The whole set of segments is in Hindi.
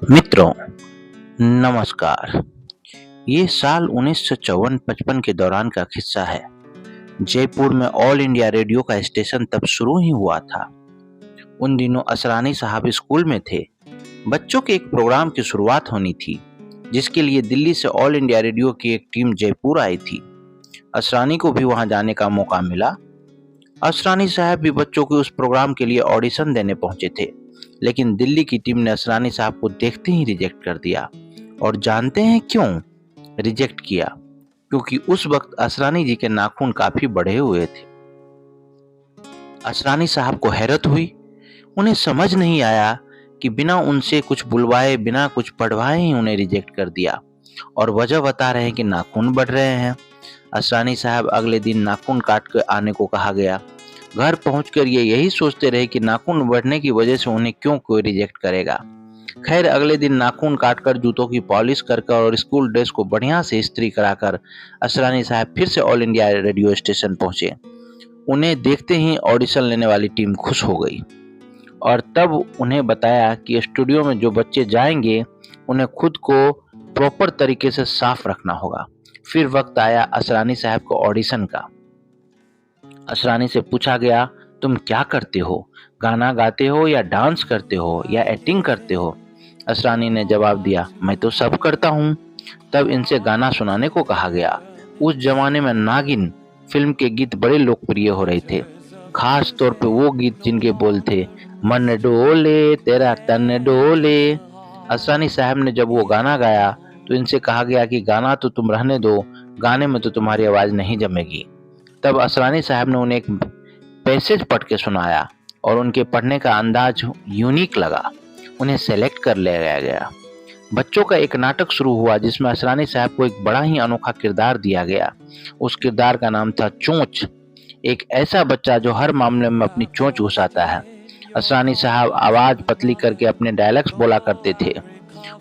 मित्रों, नमस्कार। ये साल 1954-55 के दौरान का किस्सा है। जयपुर में ऑल इंडिया रेडियो का स्टेशन तब शुरू ही हुआ था। उन दिनों असरानी साहब स्कूल में थे। बच्चों के एक प्रोग्राम की शुरुआत होनी थी, जिसके लिए दिल्ली से ऑल इंडिया रेडियो की एक टीम जयपुर आई थी। असरानी को भी वहां जाने का मौका मिला। असरानी साहब भी बच्चों के उस प्रोग्राम के लिए ऑडिशन देने पहुंचे थे, लेकिन दिल्ली की टीम ने असरानी साहब को देखते ही रिजेक्ट कर दिया। और जानते हैं क्यों रिजेक्ट किया? क्योंकि उस वक्त असरानी जी के नाखून काफी बढ़े हुए थे। असरानी साहब को हैरत हुई। उन्हें समझ नहीं आया कि बिना उनसे कुछ बुलवाए, बिना कुछ पढ़वाए ही उन्हें रिजेक्ट कर दिया, और वजह बता रहे हैं कि नाखून बढ़ रहे हैं। असरानी साहब अगले दिन नाखून काट कर आने को कहा गया। घर पहुंचकर ये यही सोचते रहे कि नाखून बढ़ने की वजह से उन्हें क्यों कोई रिजेक्ट करेगा। खैर, अगले दिन नाखून काटकर, जूतों की पॉलिश कर और स्कूल ड्रेस को बढ़िया से इस्त्री कराकर असरानी साहब फिर से ऑल इंडिया रेडियो स्टेशन पहुंचे। उन्हें देखते ही ऑडिशन लेने वाली टीम खुश हो गई और तब उन्हें बताया कि स्टूडियो में जो बच्चे जाएंगे उन्हें खुद को प्रॉपर तरीके से साफ रखना होगा। फिर वक्त आया असरानी साहब को ऑडिशन का। असरानी से पूछा गया, तुम क्या करते हो? गाना गाते हो या डांस करते हो या एक्टिंग करते हो? असरानी ने जवाब दिया, मैं तो सब करता हूँ। तब इनसे गाना सुनाने को कहा गया। उस जमाने में नागिन फिल्म के गीत बड़े लोकप्रिय हो रहे थे, खास तौर पे वो गीत जिनके बोल थे, मन डोले तेरा तन डोले। असरानी साहब ने जब वो गाना गाया तो इनसे कहा गया कि गाना तो तुम रहने दो, गाने में तो तुम्हारी आवाज नहीं जमेगी। तब असरानी साहब ने उन्हें एक पैसेज पढ़ के सुनाया और उनके पढ़ने का अंदाज यूनिक लगा। उन्हें सेलेक्ट कर लिया गया। बच्चों का एक नाटक शुरू हुआ जिसमें असरानी साहब को एक बड़ा ही अनोखा किरदार दिया गया। उस किरदार का नाम था चोंच, एक ऐसा बच्चा जो हर मामले में अपनी चोंच घुसाता है। असरानी साहब आवाज पतली करके अपने डायलॉग्स बोला करते थे।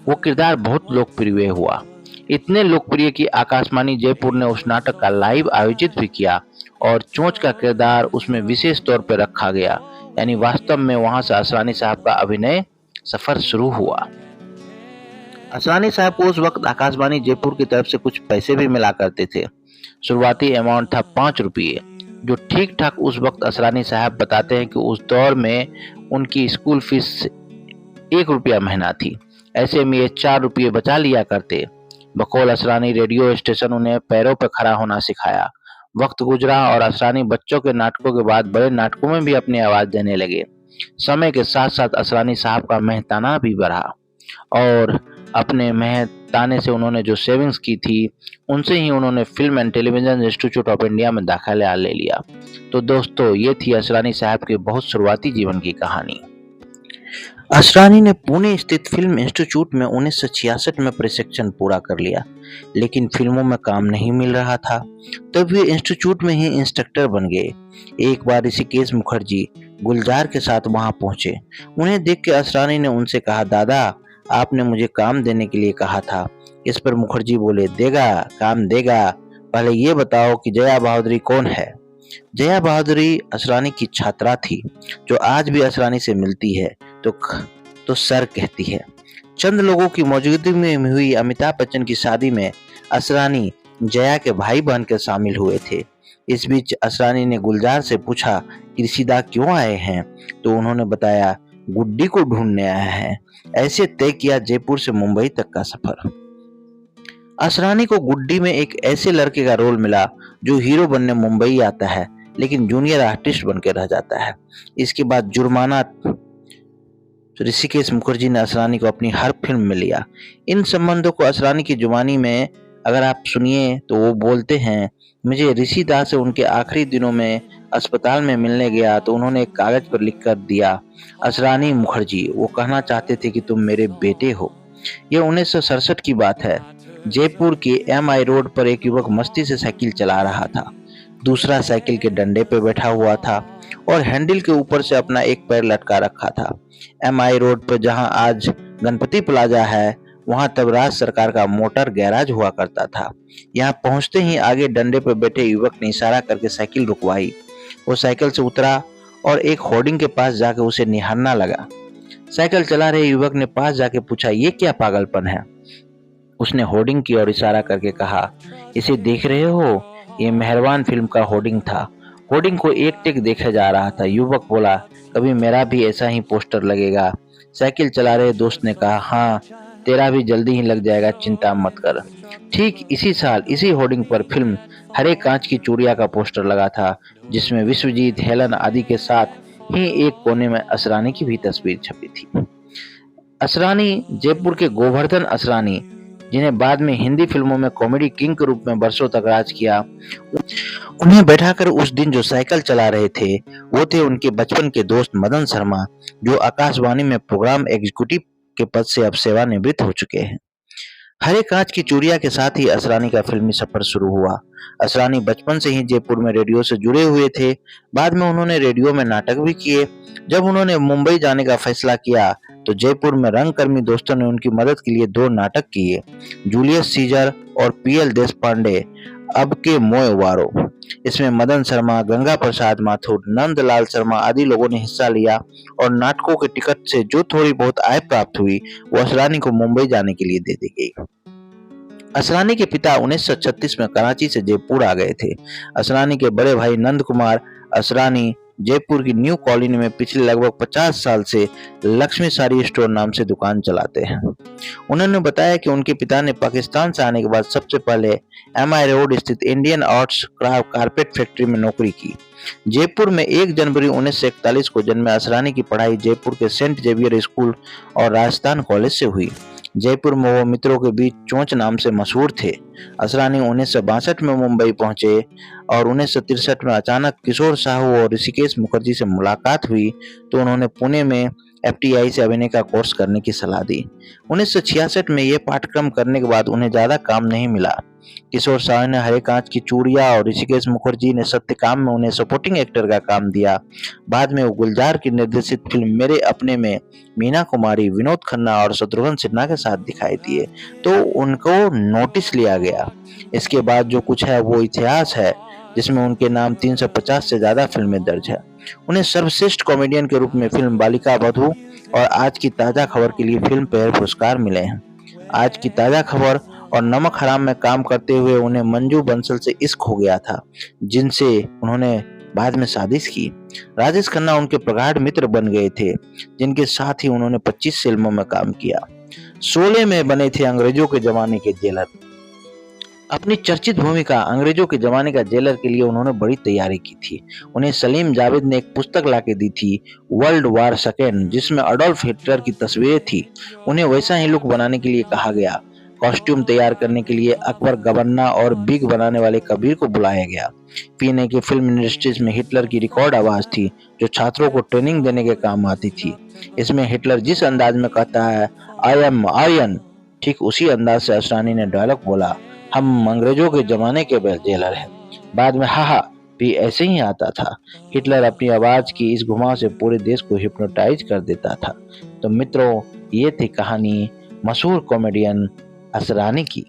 वो किरदार बहुत लोकप्रिय हुआ, इतने लोकप्रिय कि आकाशवाणी जयपुर ने उस नाटक का लाइव आयोजित भी किया और चोंच का किरदार उसमें विशेष तौर पर रखा गया। यानी वास्तव में वहां से असरानी साहब का अभिनय सफर शुरू हुआ। असरानी साहब को उस वक्त आकाशवाणी जयपुर की तरफ से कुछ पैसे भी मिला करते थे। शुरुआती अमाउंट था 5 रुपये, जो ठीक ठाक उस वक्त असरानी साहब बताते हैं कि उस दौर में उनकी स्कूल फीस 1 रुपया महीना थी। ऐसे में ये 4 रुपये बचा लिया करते। बकौल असरानी रेडियो स्टेशन उन्हें पैरों पर खड़ा होना सिखाया। वक्त गुजरा और असरानी बच्चों के नाटकों के बाद बड़े नाटकों में भी अपनी आवाज देने लगे। समय के साथ साथ असरानी साहब का मेहनताना भी बढ़ा और अपने मेहनताने से उन्होंने जो सेविंग्स की थी उनसे ही उन्होंने film and television institute of India में दाखिला ले लिया। तो दोस्तों, ये थी असरानी साहब के बहुत शुरुआती जीवन की कहानी। असरानी ने पुणे स्थित फिल्म इंस्टीट्यूट में 1966 में प्रशिक्षण पूरा कर लिया, लेकिन फिल्मों में काम नहीं मिल रहा था। तब वे इंस्टीट्यूट में ही इंस्ट्रक्टर बन गए। एक बार ऋषिकेश मुखर्जी गुलजार के साथ वहां पहुंचे। उन्हें देख के असरानी ने उनसे कहा, दादा, आपने मुझे काम देने के लिए कहा था। इस पर मुखर्जी बोले, देगा, काम देगा, पहले ये बताओ कि जया बहादुरी कौन है। जया बहादुरी असरानी की छात्रा थी, जो आज भी असरानी से मिलती है तो सर कहती है। चंद लोगों की मौजूदगी में हुई अमिताभ बच्चन की शादी में असरानी जया के भाई बहन के शामिल हुए थे। इस बीच असरानी ने गुलजार से पूछा कि ऋषिदा क्यों आए हैं, तो उन्होंने बताया, गुड्डी को ढूंढने आए हैं। ऐसे तय किया जयपुर से मुंबई तक का सफर। असरानी को गुड्डी में एक ऐसे लड़के का रोल मिला जो हीरो बनने मुंबई आता है, लेकिन जूनियर आर्टिस्ट बनकर रह जाता है। इसके बाद जुर्माना ऋषिकेश मुखर्जी ने असरानी को अपनी हर फिल्म में लिया। इन संबंधों को असरानी की जुबानी में अगर आप सुनिए तो वो बोलते हैं, मुझे ऋषि दास से उनके आखिरी दिनों में अस्पताल में मिलने गया तो उन्होंने एक कागज पर लिख कर दिया, असरानी मुखर्जी, वो कहना चाहते थे कि तुम मेरे बेटे हो। यह 1967 की बात है। जयपुर के MI रोड पर एक युवक मस्ती से साइकिल चला रहा था। दूसरा साइकिल के डंडे पर बैठा हुआ था और हैंडल के ऊपर से अपना एक पैर लटका रखा था। MI रोड पर जहां आज गणपति प्लाजा है, वहां तब राज्य सरकार का मोटर गैराज हुआ करता था। यहाँ पहुंचते ही आगे डंडे पर बैठे युवक ने इशारा करके साइकिल रुकवाई। वो साइकिल से उतरा और एक होर्डिंग के पास जाकर उसे निहारना लगा। साइकिल चला रहे युवक ने पास जाके पूछा, ये क्या पागलपन है? उसने होर्डिंग की ओर इशारा करके कहा, इसे देख रहे हो? ये मेहरबान फिल्म का होर्डिंग था। होर्डिंग को एक टिक देखा जा रहा था। युवक बोला, कभी मेरा भी ऐसा ही पोस्टर लगेगा? साइकिल चला रहे दोस्त ने कहा, हाँ, तेरा भी जल्दी ही लग जाएगा, चिंता मत कर। ठीक इसी साल इसी होर्डिंग पर फिल्म हरे कांच की चूड़िया का पोस्टर लगा था, जिसमें विश्वजीत, हेलन आदि के साथ ही एक कोने में असरानी की भी तस्वीर छपी थी। असरानी जयपुर के गोवर्धन असरानी, जिन्हें बाद में हिंदी फिल्मों में कॉमेडी किंग के रूप में बरसों तक राज किया, उन्हें बैठाकर उस दिन जो साइकिल चला रहे थे वो थे उनके बचपन के दोस्त मदन शर्मा, जो आकाशवाणी में प्रोग्राम एग्जीक्यूटिव के पद से अब सेवानिवृत्त हो चुके हैं। हरे कांच की चूड़िया के साथ ही असरानी का फिल्मी सफर शुरू हुआ। असरानी बचपन से ही जयपुर में रेडियो से जुड़े हुए थे। बाद में उन्होंने रेडियो में नाटक भी किए। जब उन्होंने मुंबई जाने का फैसला किया तो जयपुर में रंगकर्मी दोस्तों ने उनकी मदद के लिए 2 नाटक किए, जूलियस सीजर और पीएल देशपांडे, अब के मोय वारो। इसमें मदन शर्मा, गंगा प्रसाद माथुर, नंदलाल शर्मा आदि लोगों ने हिस्सा लिया और नाटकों के टिकट से जो थोड़ी बहुत आय प्राप्त हुई वो असरानी को मुंबई जाने के लिए दे दी गई। असरानी के पिता 1936 में कराची से जयपुर आ गए थे। असरानी के बड़े भाई नंद कुमार असरानी जयपुर की न्यू कॉलोनी में पिछले लगभग 50 साल से लक्ष्मी साड़ी स्टोर नाम से दुकान चलाते हैं। उन्होंने बताया कि उनके पिता ने पाकिस्तान से आने के बाद सबसे पहले एमआई रोड स्थित इंडियन आर्ट्स कारपेट फैक्ट्री में नौकरी की। जयपुर में 1 जनवरी 1941 को जन्मे असरानी की पढ़ाई जयपुर के सेंट जेवियर स्कूल और राजस्थान कॉलेज से हुई। जयपुर में वो मित्रों के बीच चोंच नाम से मशहूर थे। असरानी 1962 में मुंबई पहुंचे और 1963 में अचानक किशोर साहू और ऋषिकेश मुखर्जी से मुलाकात हुई तो उन्होंने पुणे में एफटीआई से अभिनय का कोर्स करने की सलाह दी। 1966 में यह पाठ्यक्रम करने के बाद उन्हें ज्यादा काम नहीं मिला। किशोर साहू ने हरे कांच की चूड़िया और ऋषिकेश मुखर्जी ने सत्यकाम में उन्हें सपोर्टिंग एक्टर का काम दिया। बाद में वो गुलजार की निर्देशित फिल्म मेरे अपने में मीना कुमारी, विनोद खन्ना और शत्रुघ्न सिन्हा के साथ दिखाई दिए तो उनको नोटिस लिया गया। इसके बाद जो कुछ है वो इतिहास है, जिसमें उनके नाम 350 से ज्यादा फिल्में दर्ज है। उन्हें सर्वश्रेष्ठ कॉमेडियन के रूप में फिल्म बालिका वधू और आज की ताजा खबर के लिए फिल्म फेयर पुरस्कार मिले हैं। आज की ताजा खबर और नमक हराम में काम करते हुए उन्हें मंजू बंसल से इश्क हो गया था, जिनसे उन्होंने बाद में शादी की। राजेश खन्ना उनके प्रगाढ़ मित्र बन गए थे, जिनके साथ ही उन्होंने 25 फिल्मों में काम किया। शोले में बने थे अंग्रेजों के जमाने के जेलर। अपनी चर्चित भूमिका अंग्रेजों के जमाने का जेलर के लिए उन्होंने बड़ी तैयारी की थी। उन्हें सलीम जावेद ने एक पुस्तक लाके दी थी, वर्ल्ड वार सेकेंड, जिसमें अडोल्फ हिटलर की तस्वीरें थी। उन्हें वैसा ही लुक बनाने के लिए कहा गया। कॉस्ट्यूम तैयार करने के लिए अकबर गबन्ना और बिग बनाने वाले कबीर को बुलाया गया। पीने की फिल्म इंडस्ट्रीज में हिटलर की रिकॉर्ड आवाज थी, जो छात्रों को ट्रेनिंग देने के काम आती थी। इसमें हिटलर जिस अंदाज में कहता है, आई एम आर्यन, ठीक उसी अंदाज से असरानी ने डायलॉग बोला, हम अंग्रेजों के जमाने के जेलर हैं। बाद में हाहा भी ऐसे ही आता था। हिटलर अपनी आवाज की इस घुमाव से पूरे देश को हिप्नोटाइज कर देता था। तो मित्रों, ये थी कहानी मशहूर कॉमेडियन असरानी की।